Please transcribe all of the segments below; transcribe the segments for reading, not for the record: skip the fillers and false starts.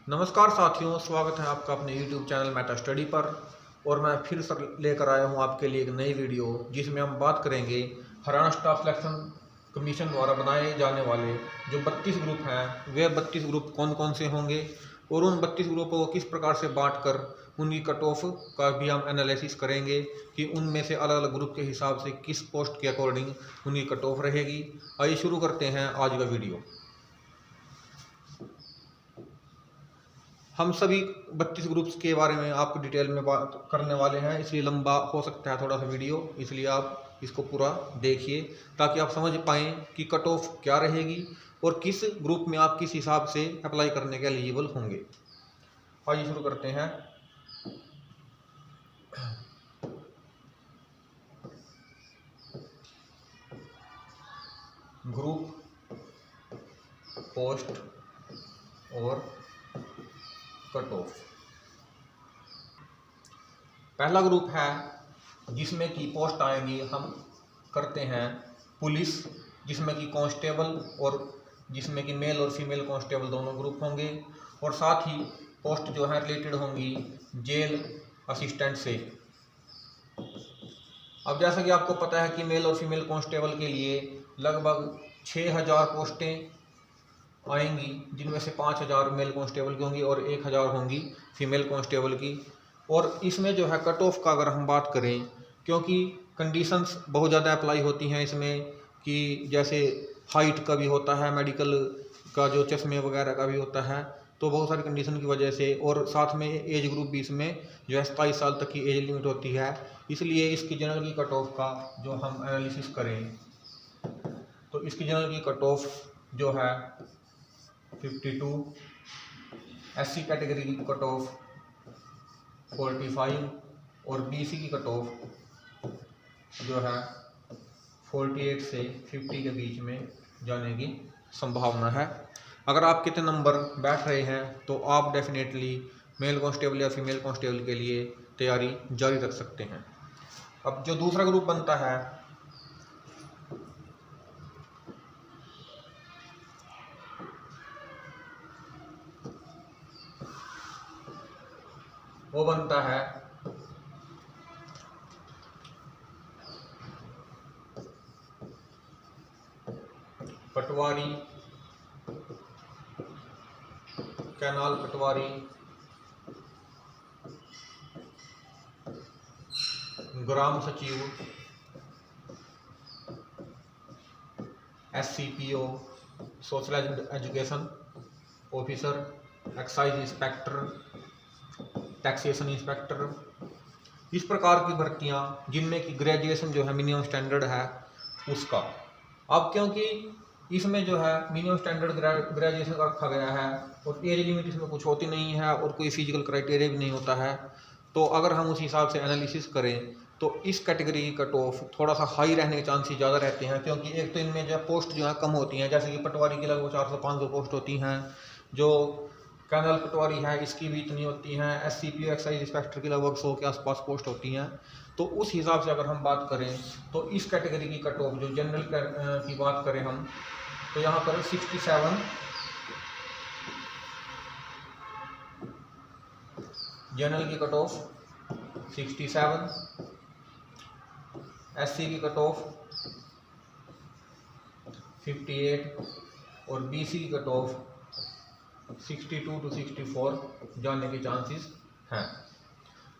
नमस्कार साथियों, स्वागत है आपका अपने YouTube चैनल मेटा स्टडी पर। और मैं फिर से लेकर आया हूं आपके लिए एक नई वीडियो जिसमें हम बात करेंगे हरियाणा स्टाफ सिलेक्शन कमीशन द्वारा बनाए जाने वाले जो 32 ग्रुप हैं वे 32 ग्रुप कौन कौन से होंगे और उन 32 ग्रुपों को किस प्रकार से बांटकर उनकी कट ऑफ का भी हम एनालिसिस करेंगे कि उनमें से अलग अलग ग्रुप के हिसाब से किस पोस्ट के अकॉर्डिंग उनकी कट ऑफ रहेगी। आइए शुरू करते हैं आज का वीडियो। हम सभी 32 ग्रुप्स के बारे में आपको डिटेल में बात करने वाले हैं, इसलिए लंबा हो सकता है थोड़ा सा वीडियो, इसलिए आप इसको पूरा देखिए ताकि आप समझ पाएँ कि कट ऑफ क्या रहेगी और किस ग्रुप में आप किस हिसाब से अप्लाई करने के एलिजिबल होंगे। आइए शुरू करते हैं। ग्रुप, पोस्ट और कट ऑफ। पहला ग्रुप है जिसमें की पोस्ट आएगी, हम करते हैं पुलिस, जिसमें कि कांस्टेबल और जिसमें कि मेल और फीमेल कांस्टेबल दोनों ग्रुप होंगे और साथ ही पोस्ट जो है रिलेटेड होंगी जेल असिस्टेंट से। अब जैसा कि आपको पता है कि मेल और फीमेल कांस्टेबल के लिए लगभग 6000 पोस्टें आएंगी, जिनमें से 5000 मेल कांस्टेबल की होंगी और 1000 होंगी फीमेल कांस्टेबल की। और इसमें जो है कट ऑफ का अगर हम बात करें, क्योंकि कंडीशंस बहुत ज़्यादा अप्लाई होती हैं इसमें कि जैसे हाइट का भी होता है, मेडिकल का जो चश्मे वगैरह का भी होता है, तो बहुत सारी कंडीशन की वजह से, और साथ में एज ग्रुप भी इसमें जो है 27 साल तक की एज लिमिट होती है, इसलिए इसकी जनरल की कट ऑफ का जो हम एनालिसिस करें तो इसकी जनरल की कट ऑफ जो है 52, SC कैटेगरी की कट ऑफ 45 और BC की कट ऑफ जो है 48 से 50 के बीच में जाने की संभावना है। अगर आप कितने नंबर बैठ रहे हैं तो आप डेफिनेटली मेल कांस्टेबल या फीमेल कांस्टेबल के लिए तैयारी जारी रख सकते हैं। अब जो दूसरा ग्रुप बनता है वो बनता है पटवारी, कैनाल पटवारी, ग्राम सचिव, SCPO social education officer, excise inspector, taxation inspector, इस प्रकार की भर्तियां जिनमें कि ग्रेजुएशन जो है मिनिमम स्टैंडर्ड है उसका। अब क्योंकि इसमें जो है मिनिमम स्टैंडर्ड ग्रेजुएशन का रखा गया है और एज लिमिट इसमें कुछ होती नहीं है और कोई फिजिकल क्राइटेरिया भी नहीं होता है, तो अगर हम उस हिसाब से एनालिसिस करें तो इस कैटेगरी की कट ऑफ थोड़ा सा हाई रहने के चांसेस ज़्यादा रहते हैं, क्योंकि एक तो इनमें जो पोस्ट जो है कम होती हैं, जैसे कि पटवारी की लगभग 400-500 पोस्ट होती हैं, जो कैनल पटवारी है इसकी भी इतनी होती हैं, SCPO एक्साइज इंस्पेक्टर की लगभग 100 के आसपास पोस्ट होती हैं। तो उस हिसाब से अगर हम बात करें तो इस कैटेगरी की कट ऑफ जो जनरल की बात करें हम तो यहाँ पर 67 जनरल की कट ऑफ 67, SC की कट ऑफ 58 और BC की कट ऑफ 62 to 64 जाने के चांसेस हैं।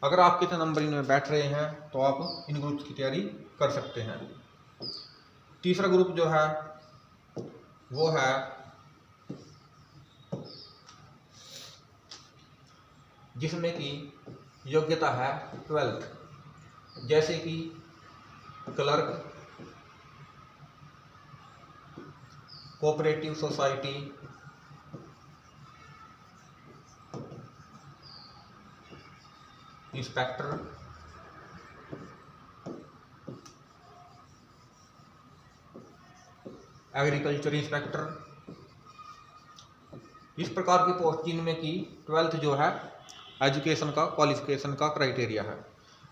अगर आप कितने नंबर इनमें बैठ रहे हैं तो आप इन ग्रुप्स की तैयारी कर सकते हैं। तीसरा ग्रुप जो है वो है जिसमें कि योग्यता है 12th, जैसे कि clerk, cooperative society, inspector, agriculture inspector, इस प्रकार की पोस्ट जिनमें कि 12th जो है एजुकेशन का क्वालिफिकेशन का क्राइटेरिया है।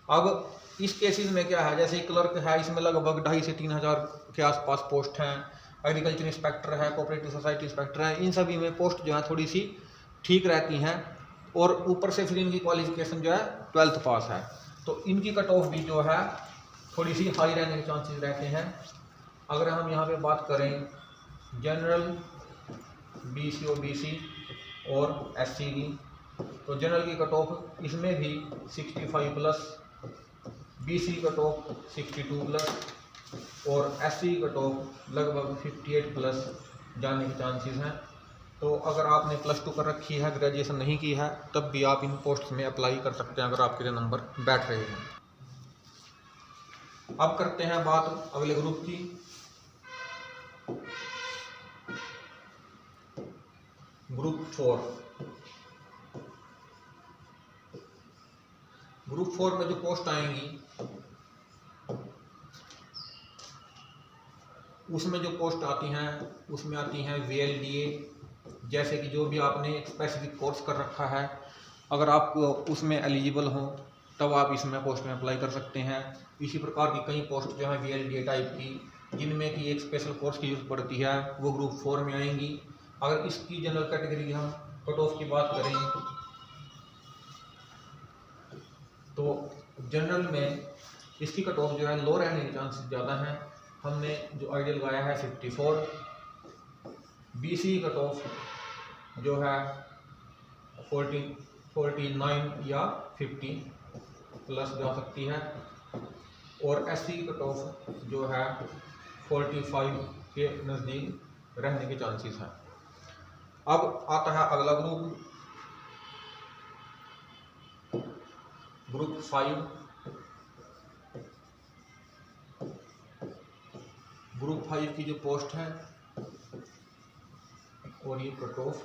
अब इस केसेस में क्या है, जैसे क्लर्क है इसमें लगभग 2,500 से 3,000 के आसपास पोस्ट हैं, एग्रीकल्चर इंस्पेक्टर है, कोऑपरेटिव सोसाइटी इंस्पेक्टर है, इन सभी में पोस्ट जो है थोड़ी सी ठीक रहती हैं, और ऊपर से फिर इनकी क्वालिफिकेशन जो है 12th पास है, तो इनकी कट ऑफ भी जो है थोड़ी सी हाई रहने के चांसेस रहते हैं। अगर हम यहाँ पे बात करें जनरल, BC OBC और SC की, तो जनरल की कट ऑफ इसमें भी 65+, BC कट ऑफ 62+, और SC कट ऑफ लगभग 58+ जाने के चांसेस हैं। तो अगर आपने +2 कर रखी है, ग्रेजुएशन नहीं की है, तब भी आप इन पोस्ट में अप्लाई कर सकते हैं अगर आपके लिए नंबर बैठ रहे हैं। अब करते हैं बात अगले ग्रुप की। ग्रुप 4। ग्रुप 4 में जो पोस्ट आएंगी, उसमें जो पोस्ट आती हैं उसमें आती हैं VLDA, जैसे कि जो भी आपने स्पेसिफिक कोर्स कर रखा है, अगर आप उसमें एलिजिबल हो तब आप इसमें पोस्ट में अप्लाई कर सकते हैं। इसी प्रकार की कई पोस्ट जो है VLDA टाइप की, जिनमें कि एक स्पेशल कोर्स की ज़रूरत पड़ती है, वो ग्रुप 4 में आएंगी। अगर इसकी जनरल कैटेगरी हम कट ऑफ की बात करें, तो जनरल में इसकी कट ऑफ जो है लो रहने के चांसेस ज़्यादा हैं। हमने जो आइडिया लगाया है 54। BC कट ऑफ जो है 49 या 50+ जा सकती है, और SC कट ऑफ जो है 45 के नज़दीक रहने के चांसेस हैं। अब आता है अगला ग्रुप, ग्रुप 5। ग्रुप 5 की जो पोस्ट है और ये कट ऑफ,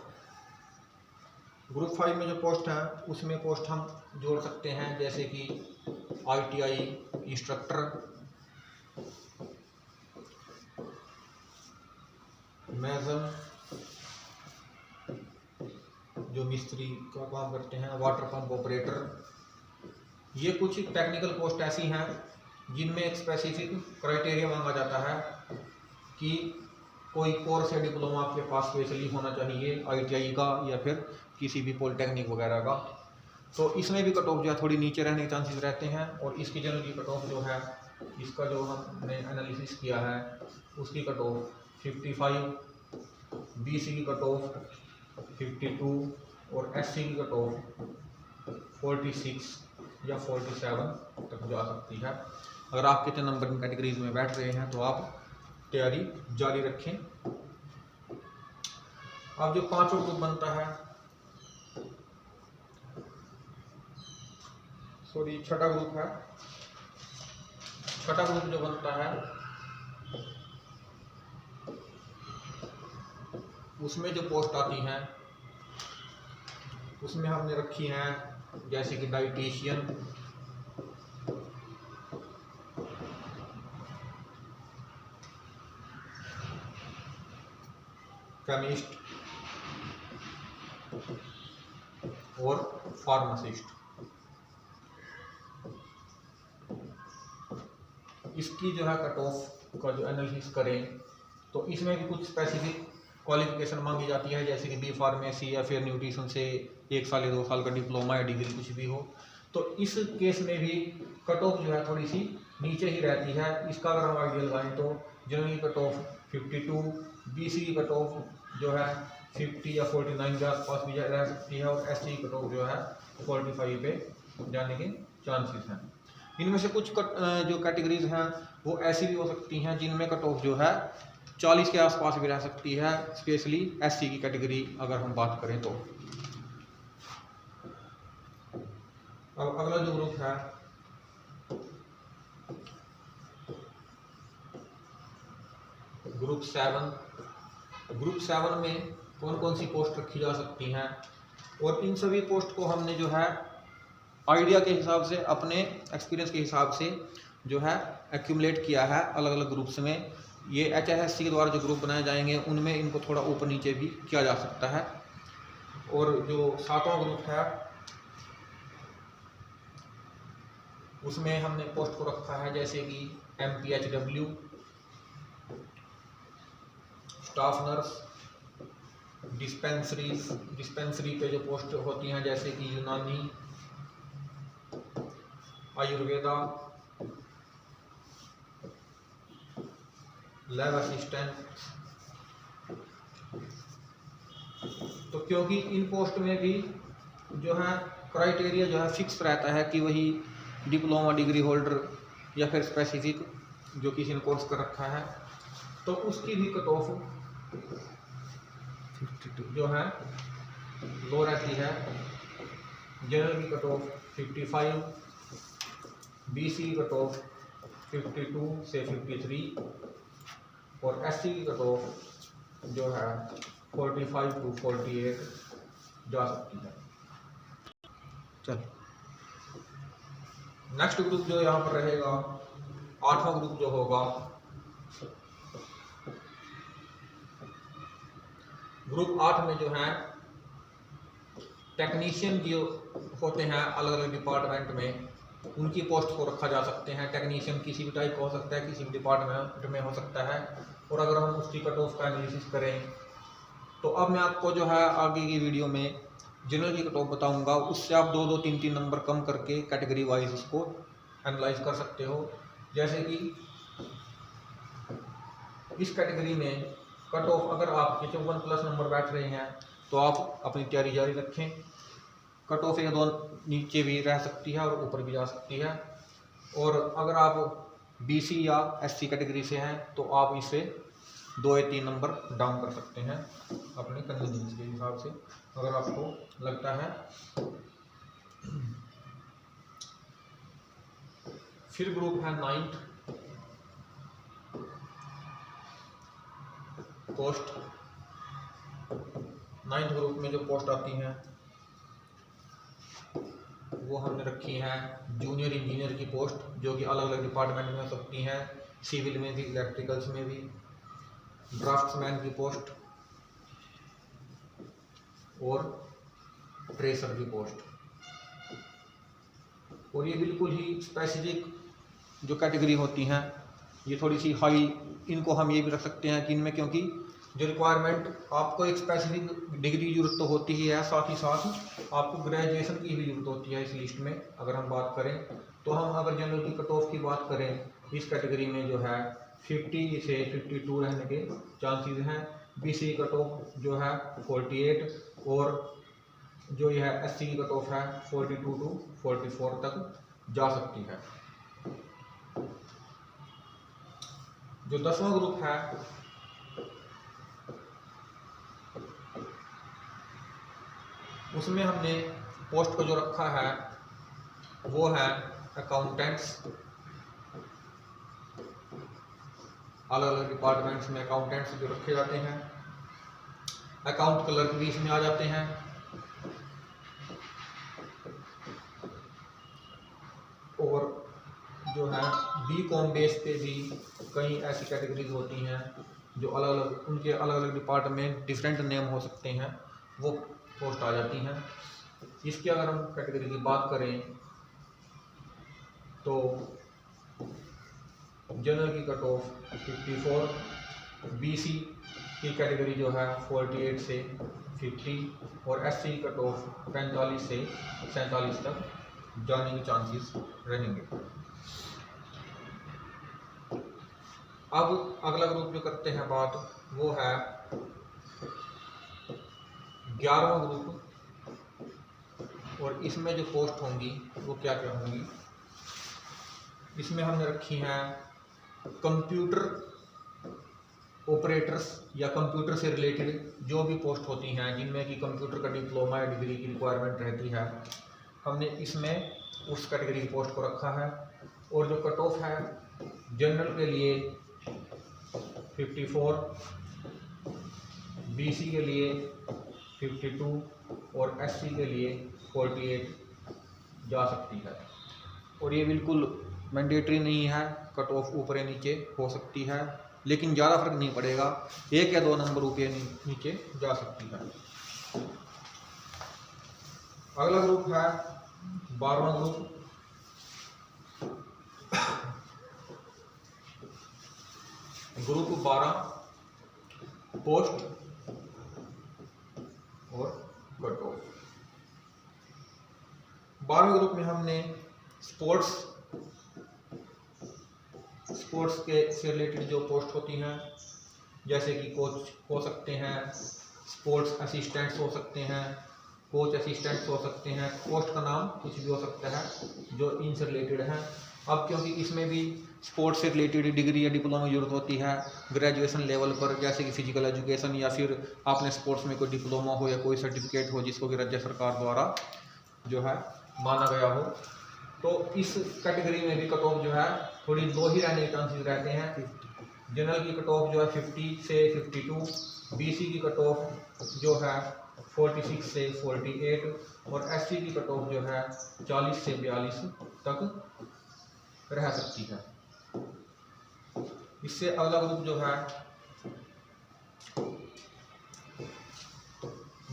ग्रुप 5 में जो पोस्ट है उसमें पोस्ट हम जोड़ सकते हैं, जैसे कि ITI इंस्ट्रक्टर, मैजन जो मिस्त्री का काम करते हैं, वाटर पंप ऑपरेटर। ये कुछ टेक्निकल पोस्ट ऐसी हैं जिनमें एक स्पेसिफिक क्राइटेरिया मांगा जाता है कि कोई कोर्स या डिप्लोमा आपके पास स्पेशली होना चाहिए ITI का या फिर किसी भी पॉलिटेक्निक वगैरह का। तो इसमें भी कट ऑफ जो है थोड़ी नीचे रहने के चांसेस रहते हैं, और इसकी जनरल की कट ऑफ जो है, इसका जो हमने एनालिसिस किया है उसकी कट ऑफ 55, BC की कट ऑफ 52 और SC की कट ऑफ 46 या 47 तक जा सकती है। अगर आप कितने नंबर की कैटेगरीज में बैठ रहे हैं तो आप तैयारी जारी रखें। अब जो 5वां ग्रुप बनता है, सॉरी 6ठा ग्रुप है, 6ठा ग्रुप जो बनता है उसमें जो पोस्ट आती हैं उसमें हमने रखी हैं जैसे कि डाइटिशियन, केमिस्ट और फार्मासिस्ट। इसकी जो है कट ऑफ का जो एनालिसिस करें तो इसमें भी कुछ स्पेसिफिक क्वालिफिकेशन मांगी जाती है, जैसे कि B फार्मेसी या फिर न्यूट्रिशन से 1 साल या 2 साल का डिप्लोमा या डिग्री कुछ भी हो। तो इस केस में भी कट ऑफ जो है थोड़ी सी नीचे ही रहती है। इसका अगर हम आइडिया लगाएं तो जनरल की कट ऑफ 52, BC की कट ऑफ जो है 50 या 49 के आसपास भी रह सकती है, और SC की कट ऑफ जो है 45 पे जाने के चांसेस हैं। इनमें से कुछ जो कैटेगरीज हैं वो ऐसी भी हो सकती हैं जिनमें कट ऑफ जो है 40 के आसपास भी रह सकती है, स्पेशली SC की कैटेगरी अगर हम बात करें तो। अब अगला जो ग्रुप है ग्रुप 7। ग्रुप 7 में कौन कौन सी पोस्ट रखी जा सकती हैं, और इन सभी पोस्ट को हमने जो है आइडिया के हिसाब से, अपने एक्सपीरियंस के हिसाब से जो है एक्यूमुलेट किया है अलग अलग ग्रुप्स में। ये HSSC के द्वारा जो ग्रुप बनाए जाएंगे उनमें इनको थोड़ा ऊपर नीचे भी किया जा सकता है। और जो 7वां ग्रुप है उसमें हमने पोस्ट को रखा है जैसे कि MPHW, स्टाफ नर्स, डिस्पेंसरी पे जो पोस्ट होती हैं जैसे कि यूनानी, आयुर्वेदा, लैब असिस्टेंट। तो क्योंकि इन पोस्ट में भी जो है क्राइटेरिया जो है फिक्स रहता है कि वही डिप्लोमा डिग्री होल्डर या फिर स्पेसिफिक जो किसी ने कोर्स कर रखा है, तो उसकी भी कट ऑफ जो है लो रहती है। जनरल की कट ऑफ 55, बीसी की कट ऑफ 52 से 53 और एससी की कट ऑफ जो है 45 टू 48 जा सकती है। चल नेक्स्ट ग्रुप जो यहाँ पर रहेगा, 8वां ग्रुप जो होगा, ग्रुप 8 में जो है टेक्नीशियन जो होते हैं अलग अलग डिपार्टमेंट में, उनकी पोस्ट को रखा जा सकते हैं। टेक्नीशियन किसी भी टाइप का हो सकता है, किसी भी डिपार्टमेंट में हो सकता है। और अगर हम उसकी कट ऑफ का एनालिसिस करें तो अब मैं आपको जो है आगे की वीडियो में जनरल की कट ऑफ बताऊंगा, उससे आप 2-2, 3-3 नंबर कम करके कैटेगरी वाइज उसको एनालाइज कर सकते हो। जैसे कि इस कैटेगरी में कट ऑफ अगर आप 54+ नंबर बैठ रहे हैं तो आप अपनी तैयारी जारी रखें। कट ऑफ 1-2 नीचे भी रह सकती है और ऊपर भी जा सकती है। और अगर आप बीसी या एससी कैटेगरी से हैं तो आप इसे 2 या 3 नंबर डाउन कर सकते हैं अपने कन्वीनियंस के हिसाब से, अगर आपको लगता है। फिर ग्रुप है 9th पोस्ट। 9th ग्रुप में जो पोस्ट आती हैं वो हमने रखी है जूनियर इंजीनियर की पोस्ट, जो कि अलग अलग डिपार्टमेंट में हो सकती हैं, सिविल में भी, इलेक्ट्रिकल्स में भी। ड्राफ्ट्समैन की पोस्ट और ट्रेसर की पोस्ट। और ये बिल्कुल ही स्पेसिफिक जो कैटेगरी होती हैं, ये थोड़ी सी हाई, इनको हम ये भी रख सकते हैं कि इनमें, क्योंकि जो रिक्वायरमेंट आपको एक स्पेसिफिक डिग्री की जरूरत तो होती ही है, साथ ही साथ आपको ग्रेजुएशन की भी जरूरत होती है। इस लिस्ट में अगर हम बात करें तो हम अगर जनरल की कट ऑफ की बात करें, इस कैटेगरी में जो है 50 से 52 रहने के चांसेस हैं। बीसी कट ऑफ जो है 48 और जो यह है एससी की कट ऑफ है 42 टू 44 तक जा सकती है। जो 10वां ग्रुप है उसमें हमने पोस्ट को जो रखा है वो है अकाउंटेंट्स। अलग अलग डिपार्टमेंट्स में अकाउंटेंट्स जो रखे जाते हैं, अकाउंट क्लर्क भी इसमें आ जाते हैं। और जो है बीकॉम बेस पे भी कई ऐसी कैटेगरीज होती हैं जो अलग अलग, उनके अलग अलग डिपार्टमेंट डिफरेंट नेम हो सकते हैं, वो पोस्ट आ जाती हैं। इसकी अगर हम कैटेगरी की बात करें तो जनरल की कट ऑफ 54, बीसी की कैटेगरी जो है 48 से 50 और एससी की कट ऑफ 45 से 47 तक जाने के चांसेस रहेंगे। अब अगला ग्रुप जो करते हैं बात, वो है 11वां ग्रुप। और इसमें जो पोस्ट होंगी वो क्या क्या होंगी, इसमें हमने रखी हैं कंप्यूटर ऑपरेटर्स या कंप्यूटर से रिलेटेड जो भी पोस्ट होती हैं जिनमें कि कंप्यूटर का डिप्लोमा या डिग्री की रिक्वायरमेंट रहती है, हमने इसमें उस कैटेगरी की पोस्ट को रखा है। और जो कट ऑफ है जनरल के लिए 54, बीसी के लिए 52 और एससी के लिए 48 जा सकती है। और ये बिल्कुल मैंडेटरी नहीं है, कट ऑफ ऊपर या नीचे हो सकती है, लेकिन ज़्यादा फर्क नहीं पड़ेगा, 1 या 2 नंबर ऊपर नीचे जा सकती है। अगला ग्रुप है 12वां ग्रुप। ग्रुप 12 पोस्ट और कट ऑफ। 12वें ग्रुप में हमने स्पोर्ट्स के से रिलेटेड जो पोस्ट होती हैं, जैसे कि कोच हो सकते हैं, स्पोर्ट्स असिस्टेंट्स हो सकते हैं, कोच असिस्टेंट्स हो सकते हैं, पोस्ट का नाम कुछ भी हो सकता है जो इनसे रिलेटेड है। अब क्योंकि इसमें भी स्पोर्ट्स से रिलेटेड डिग्री या डिप्लोमा की जरूरत होती है ग्रेजुएशन लेवल पर, जैसे कि फिजिकल एजुकेशन या फिर आपने स्पोर्ट्स में कोई डिप्लोमा हो या कोई सर्टिफिकेट हो जिसको कि राज्य सरकार द्वारा जो है माना गया हो, तो इस कैटेगरी में भी कट ऑफ जो है थोड़ी लो ही रहने के चांसेस रहते हैं। जनरल की कट ऑफ जो है 50 से 52, बीसी की कट ऑफ जो है 46 से 48 और एससी की कट ऑफ जो है 40 से 42 तक रह सकती है। इससे अगला ग्रुप जो है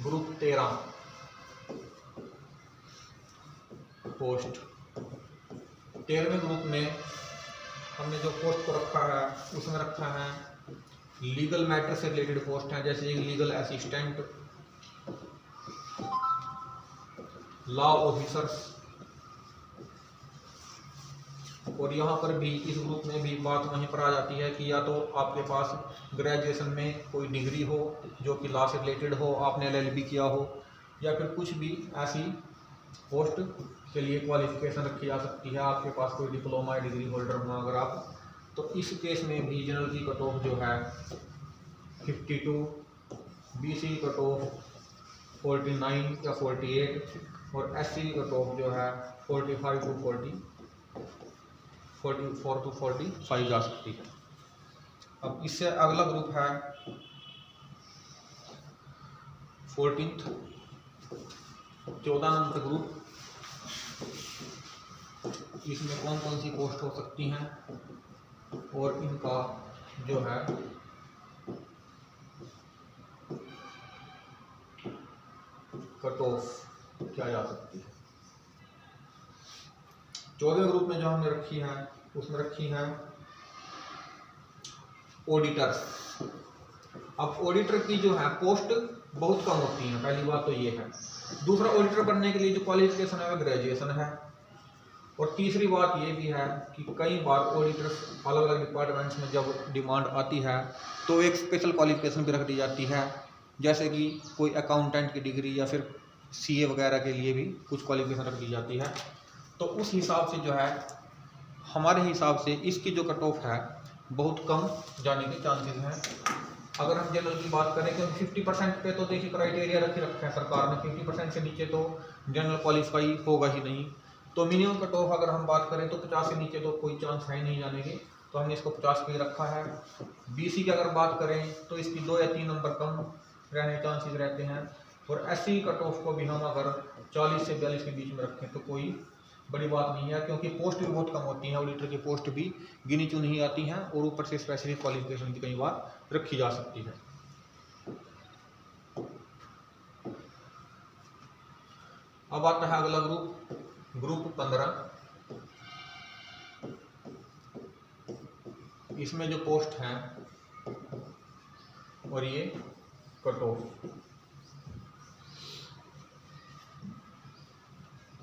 ग्रुप 13 पोस्ट। 13वें ग्रुप में हमने जो पोस्ट को रखा है उसमें रखा है लीगल मैटर से रिलेटेड पोस्ट है, जैसे लीगल असिस्टेंट, लॉ ऑफिसर्स। और यहाँ पर भी इस ग्रुप में भी बात वहीं पर आ जाती है कि या तो आपके पास ग्रेजुएशन में कोई डिग्री हो जो कि लॉ से रिलेटेड हो, आपने LLB किया हो, या फिर कुछ भी ऐसी पोस्ट के लिए क्वालिफिकेशन रखी जा सकती है, आपके पास कोई डिप्लोमा या डिग्री होल्डर होना अगर आप, तो इस केस में भी जनरल की कट ऑफ जो है 52, BC की कट ऑफ 49 या 48 और SC की कट ऑफ जो है 44 to 45 जा सकती है। अब इससे अगला ग्रुप है 14 नंबर ग्रुप। इसमें कौन कौन सी पोस्ट हो सकती हैं और इनका जो है कट ऑफ क्या जा सकती है। 14वें ग्रुप में जो हमने रखी है उसमें रखी है ऑडिटर्स। अब ऑडिटर की जो है पोस्ट बहुत कम होती है, पहली बात तो ये है। दूसरा, ऑडिटर बनने के लिए जो क्वालिफिकेशन है वह ग्रेजुएशन है। और तीसरी बात ये भी है कि कई बार ऑडिटर्स अलग अलग डिपार्टमेंट्स में जब डिमांड आती है तो एक स्पेशल क्वालिफिकेशन भी रख दी जाती है, जैसे कि कोई अकाउंटेंट की डिग्री या फिर CA वगैरह के लिए भी कुछ क्वालिफिकेशन रख दी जाती है। तो उस हिसाब से जो है हमारे हिसाब से इसकी जो कट ऑफ है बहुत कम जाने के चांसेस हैं। अगर हम जनरल की बात करें क्योंकि 50% पे तो देखिए क्राइटेरिया रखा है सरकार ने, 50% से नीचे तो जनरल क्वालिफाई होगा ही नहीं। तो मिनिमम कट ऑफ अगर हम बात करें तो 50 से नीचे तो कोई चांस है नहीं जाने के, तो हमने इसको 50 पे रखा है। BC की अगर बात करें तो इसकी 2 या 3 नंबर कम रहने के चांसेस रहते हैं। और SC कट ऑफ को भी हम अगर 40 से 42 के बीच में रखें तो कोई बड़ी बात नहीं है, क्योंकि पोस्ट भी बहुत कम होती हैं, ऑडिटर की पोस्ट भी गिनी चुनी ही आती हैं और ऊपर से स्पेसिफिक क्वालिफिकेशन भी कई बार रखी जा सकती है। अब आता है अगला ग्रुप 15। इसमें जो पोस्ट हैं और ये कट ऑफ,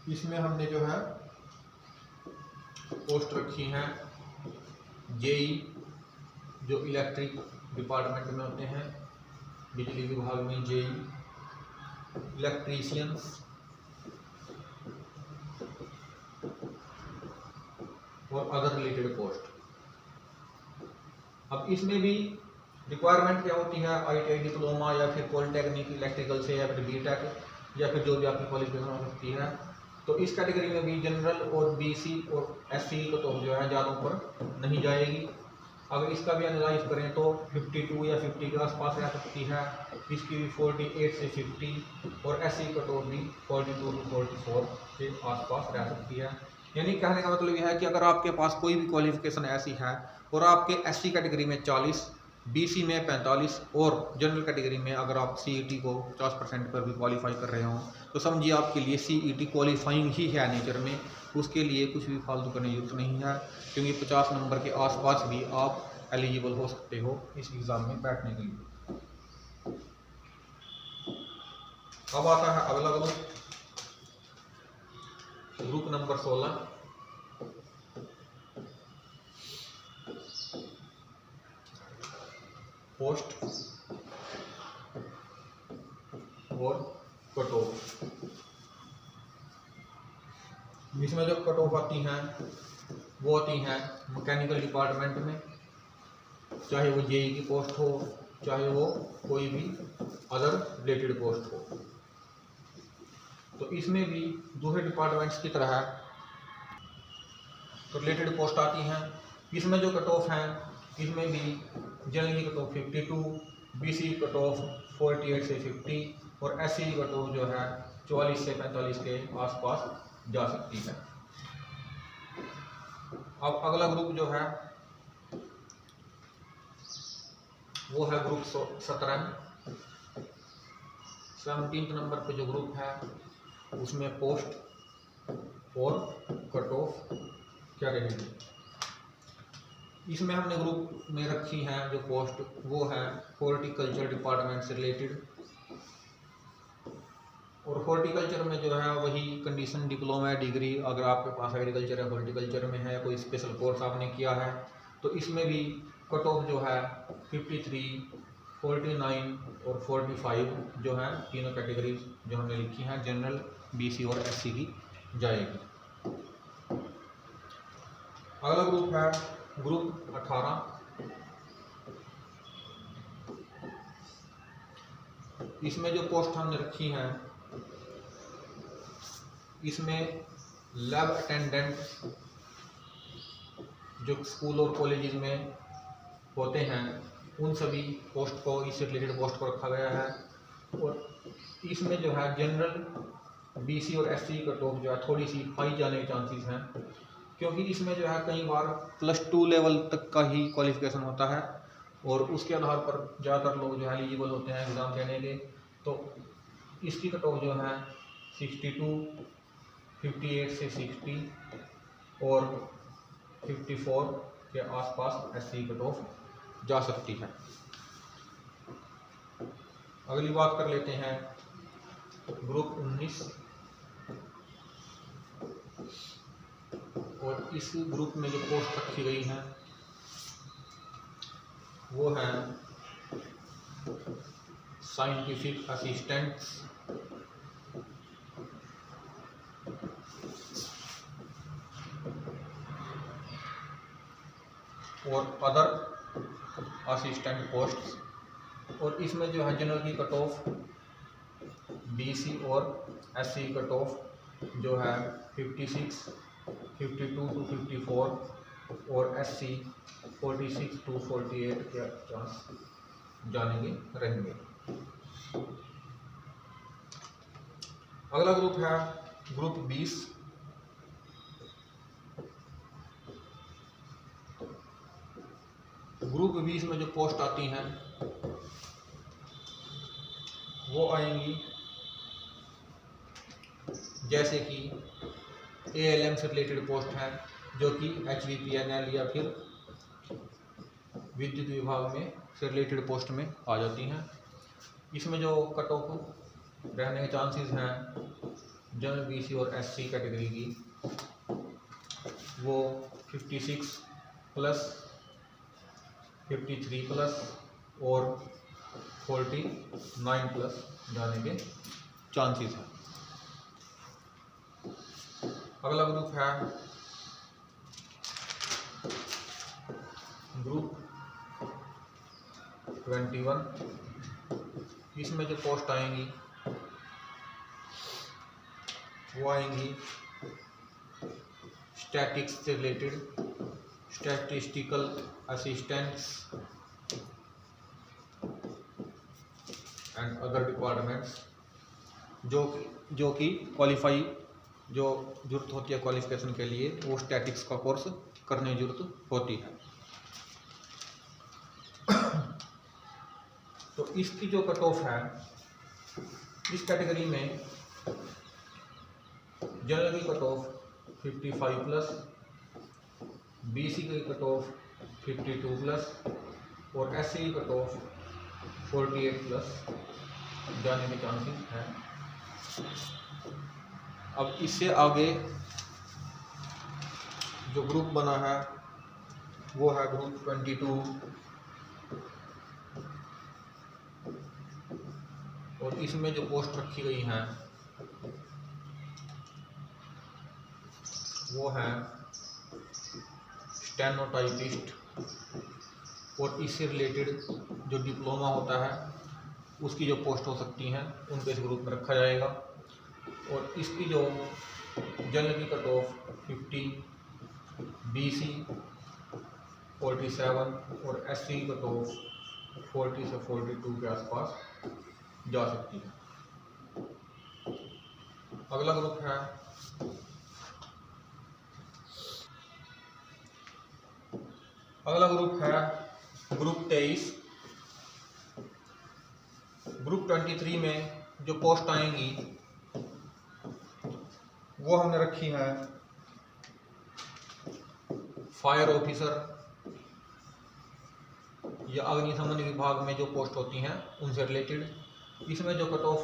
इसमें हमने जो है पोस्ट रखी हैं JE जो इलेक्ट्रिक डिपार्टमेंट में होते हैं, बिजली विभाग में JE, इलेक्ट्रीशियंस और अदर रिलेटेड पोस्ट। अब इसमें भी रिक्वायरमेंट क्या होती है, ITI डिप्लोमा या फिर पॉलिटेक्निक इलेक्ट्रिकल से या फिर BTech या फिर जो भी आपकी क्वालिफिकेशन हो सकती है। तो इस कैटेगरी में भी जनरल और BC और SC को तो जो है ज़्यादा ऊपर नहीं जाएगी। अगर इसका भी एनालाइज करें तो 52 या 50 के आसपास रह सकती है, इसकी भी 48 से 50 और SC कट ऑफ भी 42 to 44 के आसपास रह सकती है। यानी कहने का मतलब यह है कि अगर आपके पास कोई भी क्वालिफिकेशन ऐसी है और आपके SC कैटेगरी में 40, BC में 45 और जनरल कैटेगरी में अगर आप CET को 50% पर भी क्वालिफाई कर रहे हो तो समझिए आपके लिए CET क्वालिफाइंग ही है नेचर में, उसके लिए कुछ भी फालतू करने की जरूरत नहीं है, क्योंकि 50 नंबर के आसपास भी आप एलिजिबल हो सकते हो इस एग्ज़ाम में बैठने के लिए। अब आता है अगला ग्रुप, ग्रुप नंबर 16, पोस्ट और कट ऑफ। इसमें जो कट ऑफ आती हैं वो आती हैं मैकेनिकल डिपार्टमेंट में, चाहे वो जेई की पोस्ट हो, चाहे वो कोई भी अदर रिलेटेड पोस्ट हो। तो इसमें भी दूसरे डिपार्टमेंट्स की तरह तो रिलेटेड पोस्ट आती हैं। इसमें जो कट ऑफ हैं, इसमें भी generally cut off 52, BC cut off 48 से 50 और एससी कट ऑफ जो है 44 से 45 के आसपास जा सकती है। अब अगला ग्रुप जो है वो है ग्रुप 17। 17 नंबर पे जो ग्रुप है उसमें पोस्ट और कट ऑफ क्या रहेगी। इसमें हमने ग्रुप में रखी है जो पोस्ट, वो है हॉर्टिकल्चर डिपार्टमेंट से रिलेटेड। और हॉर्टिकल्चर में जो है वही कंडीशन डिप्लोमा डिग्री, अगर आपके पास एग्रीकल्चर या हॉर्टिकल्चर में है, कोई स्पेशल कोर्स आपने किया है, तो इसमें भी कट ऑफ जो है 53, 49 और 45 जो है तीनों कैटेगरी जो हमने लिखी हैं जनरल, बीसी और एससी की जाएगी। अगला ग्रुप है ग्रुप 18। इसमें जो पोस्ट हमने रखी हैं, इसमें लैब अटेंडेंट जो स्कूल और कॉलेजेस में होते हैं उन सभी पोस्ट को, इससे रिलेटेड पोस्ट को रखा गया है। और इसमें जो है जनरल, बीसी और एससी कट ऑफ जो है थोड़ी सी हाई जाने के चांसेस हैं, क्योंकि इसमें जो है कई बार +2 लेवल तक का ही क्वालिफिकेशन होता है और उसके आधार पर ज़्यादातर लोग जो है एलिजिबल होते हैं एग्ज़ाम देने के। तो इसकी कट ऑफ जो है 62, 58 से 60 और 54 के आसपास एससी कट ऑफ जा सकती है। अगली बात कर लेते हैं ग्रुप 19। और इस ग्रुप में जो पोस्ट रखी गई हैं वो है साइंटिफिक असिस्टेंट और अदर असिस्टेंट पोस्ट। और इसमें जो है जनरल की कट ऑफ बीसी और एससी कट ऑफ जो है 56, 52 to 54 और एससी 46 to 48 के चांस जाने के रहेंगे। अगला ग्रुप है ग्रुप 20। ग्रुप 20 में जो पोस्ट आती हैं वो आएंगी जैसे कि एएलएम से रिलेटेड पोस्ट है जो कि HVPNL या फिर विद्युत विभाग में से रिलेटेड पोस्ट में आ जाती हैं। इसमें जो कट ऑफ रहने के चांसेस हैं जनरल, बीसी और एससी कैटेगरी की वो 56 प्लस, 53 प्लस और 49 प्लस जाने के चांसेस हैं। अगला ग्रुप है ग्रुप 21। इसमें जो पोस्ट आएंगी वो आएंगी स्टैटिक्स से related, statistical assistants and other departments, जो कि क्वालिफाई जो जरूरत होती है क्वालिफिकेशन के लिए वो स्टैटिक्स का कोर्स करने की जरूरत होती है। तो इसकी जो कट ऑफ है इस कैटेगरी में जनरल की कट ऑफ 55 प्लस, बीसी की कट ऑफ 52 प्लस और एससी की कट ऑफ 48 प्लस जाने के चांसेस हैं। अब इससे आगे जो ग्रुप बना है वो है ग्रुप 22, और इसमें जो पोस्ट रखी गई हैं वो है स्टेनोटाइपिस्ट, और इससे रिलेटेड जो डिप्लोमा होता है उसकी जो पोस्ट हो सकती हैं उनको इस ग्रुप में रखा जाएगा। और इसकी जो जनरल की कट ऑफ 50, BC 47 और SC की कट ऑफ 40 से 42 के आसपास जा सकती है। अगला ग्रुप है ग्रुप 23। ग्रुप 23 में जो पोस्ट आएंगी वो हमने रखी है फायर ऑफिसर या अग्निशमन विभाग में जो पोस्ट होती हैं उनसे रिलेटेड। इसमें जो कट ऑफ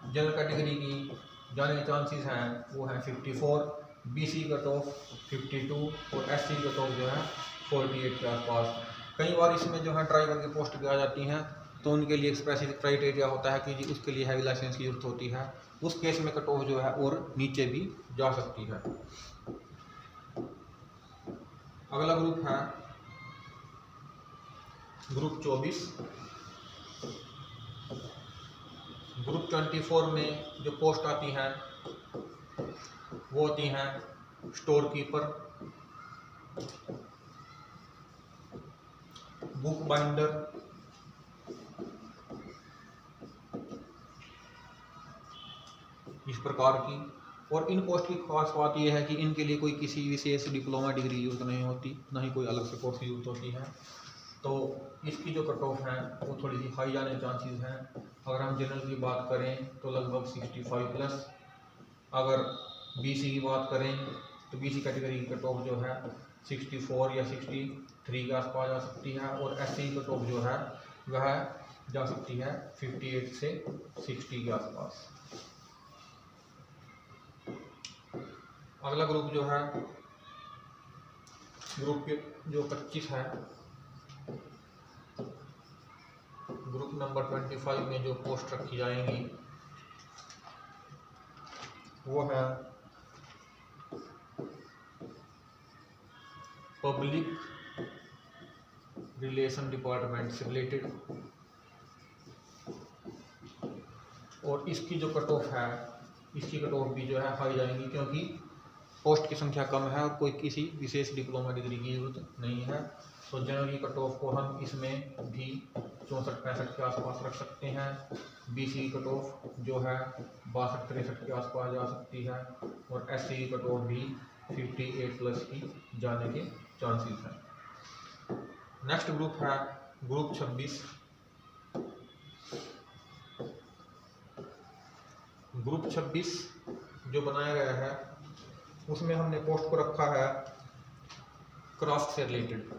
जनरल कैटेगरी की जाने के चांसेस हैं वो है 54, BC कट ऑफ 52 और SC कट ऑफ जो है 48 के आसपास। कई बार इसमें जो है ड्राइवर की पोस्ट भी आ जाती हैं, तो उनके लिए एक स्पेसिफिक क्राइटेरिया होता है कि जी उसके लिए हैवी लाइसेंस की जरूरत होती है। उस केस में कट ऑफ जो है और नीचे भी जा सकती है। अगला ग्रुप है ग्रुप 24। ग्रुप 24 में जो पोस्ट आती हैं वो होती हैं स्टोर कीपर, बुक बाइंडर, इस प्रकार की। और इन पोस्ट की खास बात यह है कि इनके लिए कोई किसी विशेष डिप्लोमा डिग्री यूज नहीं होती, ना ही कोई अलग से कोर्स यूज होती है। तो इसकी जो कट ऑफ है वो थोड़ी सी हाई जाने के चांसेस हैं। अगर हम जनरल की बात करें तो लगभग 65+। अगर BC की बात करें तो BC कैटेगरी की कट ऑफ जो है 64 या 63 के आसपास जा सकती है, और SC की कट ऑफ जो है वह जा सकती है 58 से 60 के आसपास। अगला ग्रुप जो है ग्रुप के जो 25 है, ग्रुप नंबर 25 में जो पोस्ट रखी जाएंगी वो है पब्लिक रिलेशन डिपार्टमेंट से रिलेटेड। और इसकी जो कट ऑफ है, इसकी कट ऑफ भी जो है हाई जाएंगी, क्योंकि पोस्ट की संख्या कम है और कोई किसी विशेष डिप्लोमा डिग्री की जरूरत नहीं है। तो जनरल की कट ऑफ को हम इसमें भी 64-65 के आसपास रख सकते हैं। BC की कट ऑफ जो है 62-63 के आसपास जा सकती है, और SC की कट ऑफ भी 58+ की जाने के चांसेस हैं। नेक्स्ट ग्रुप है ग्रुप 26। ग्रुप 26 जो बनाया गया है उसमें हमने पोस्ट को रखा है क्राफ्ट से रिलेटेड।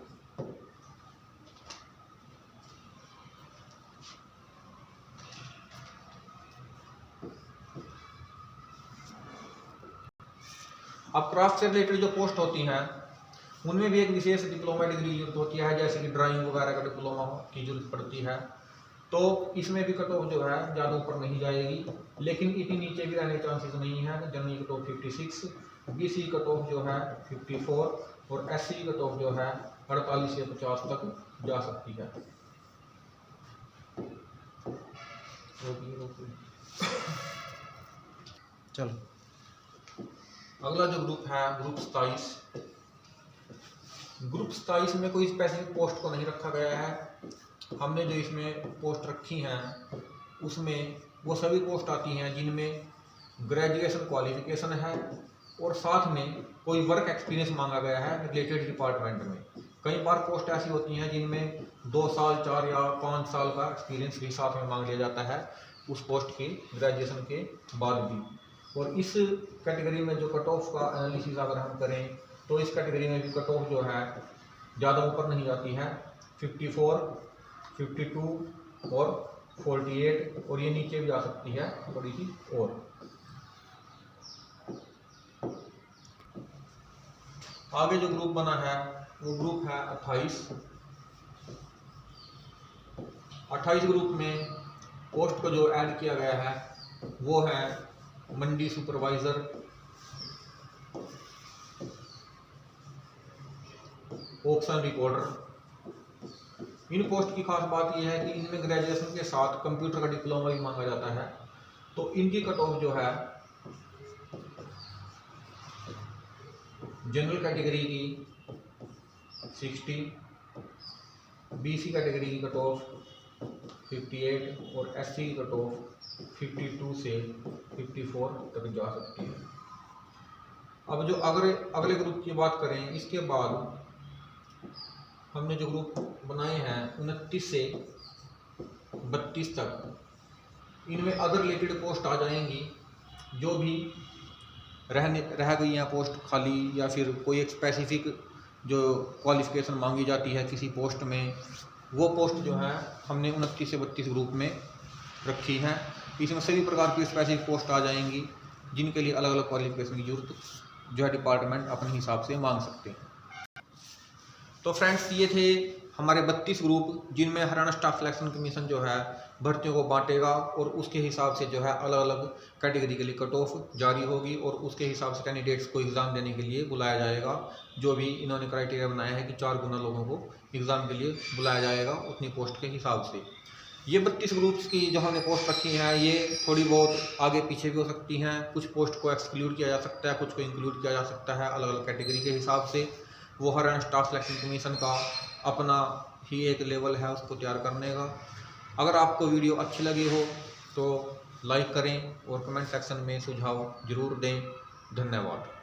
अब क्राफ्ट से रिलेटेड जो पोस्ट होती हैं उनमें भी एक विशेष डिप्लोमा डिग्री जरूरत होती है, जैसे कि ड्राइंग वगैरह का डिप्लोमा की जरूरत पड़ती है। तो इसमें भी कट ऑफ जो है ज़्यादा ऊपर नहीं जाएगी, लेकिन इतनी नीचे भी रहने के चांसेस नहीं है। General cut off 56, BC cut off जो है 54 और SC कट ऑफ जो है 48 से 50 तक जा सकती है। चलो अगला जो ग्रुप है ग्रुप 27। ग्रुप 27 में कोई स्पेसिफिक पोस्ट को नहीं रखा गया है। हमने जो इसमें पोस्ट रखी हैं उसमें वो सभी पोस्ट आती हैं जिनमें ग्रेजुएशन क्वालिफिकेशन है और साथ में कोई वर्क एक्सपीरियंस मांगा गया है रिलेटेड डिपार्टमेंट में। कई बार पोस्ट ऐसी होती हैं जिनमें 2 साल 4 या 5 साल का एक्सपीरियंस भी साथ में मांग लिया जाता है उस पोस्ट के ग्रेजुएशन के बाद भी। और इस कैटेगरी में जो कट ऑफ का एनालिसिस अगर हम करें तो इस कैटेगरी में भी कट ऑफ जो है ज़्यादा ऊपर नहीं जाती है, 54, 52 और 48, और ये नीचे भी जा सकती है थोड़ी सी और। आगे जो ग्रुप बना है वो ग्रुप है 28 ग्रुप में पोस्ट को जो ऐड किया गया है वो है मंडी सुपरवाइज़र, ऑक्शन रिकॉर्डर। इन पोस्ट की खास बात यह है कि इनमें ग्रेजुएशन के साथ कंप्यूटर का डिप्लोमा भी मांगा जाता है। तो इनकी कट ऑफ जो है जनरल कैटेगरी की 60, बीसी कैटेगरी की कट ऑफ 58 और एससी की कट ऑफ 52 से 54 तक जा सकती है। अब जो अगले ग्रुप की बात करें, इसके बाद हमने जो ग्रुप बनाए हैं 29 से 32 तक, इनमें अदर रिलेटेड पोस्ट आ जाएंगी। जो भी रह गई हैं पोस्ट खाली, या फिर कोई एक स्पेसिफिक जो क्वालिफिकेशन मांगी जाती है किसी पोस्ट में, वो पोस्ट जो है हमने 29 से 32 ग्रुप में रखी है। इसमें सभी प्रकार की स्पेसिफिक पोस्ट आ जाएंगी जिनके लिए अलग अलग क्वालिफिकेशन की जरूरत जो है डिपार्टमेंट अपने हिसाब से मांग सकते हैं। तो फ्रेंड्स, ये थे हमारे 32 ग्रुप जिनमें हरियाणा स्टाफ सिलेक्शन कमीशन जो है भर्तियों को बांटेगा और उसके हिसाब से जो है अलग अलग कैटेगरी के लिए कट ऑफ जारी होगी और उसके हिसाब से कैंडिडेट्स को एग्ज़ाम देने के लिए बुलाया जाएगा। जो भी इन्होंने क्राइटेरिया बनाया है कि 4 गुना लोगों को एग्ज़ाम के लिए बुलाया जाएगा उतनी पोस्ट के हिसाब से। ये 32 ग्रुप्स की जो हमने पोस्ट रखी हैं ये थोड़ी बहुत आगे पीछे भी हो सकती हैं। कुछ पोस्ट को एक्सक्लूड किया जा सकता है, कुछ को इंक्लूड किया जा सकता है अलग अलग कैटेगरी के हिसाब से। वो हरियाणा स्टाफ सिलेक्शन कमीशन का अपना ही एक लेवल है उसको तैयार करने का। अगर आपको वीडियो अच्छी लगी हो तो लाइक करें और कमेंट सेक्शन में सुझाव ज़रूर दें। धन्यवाद।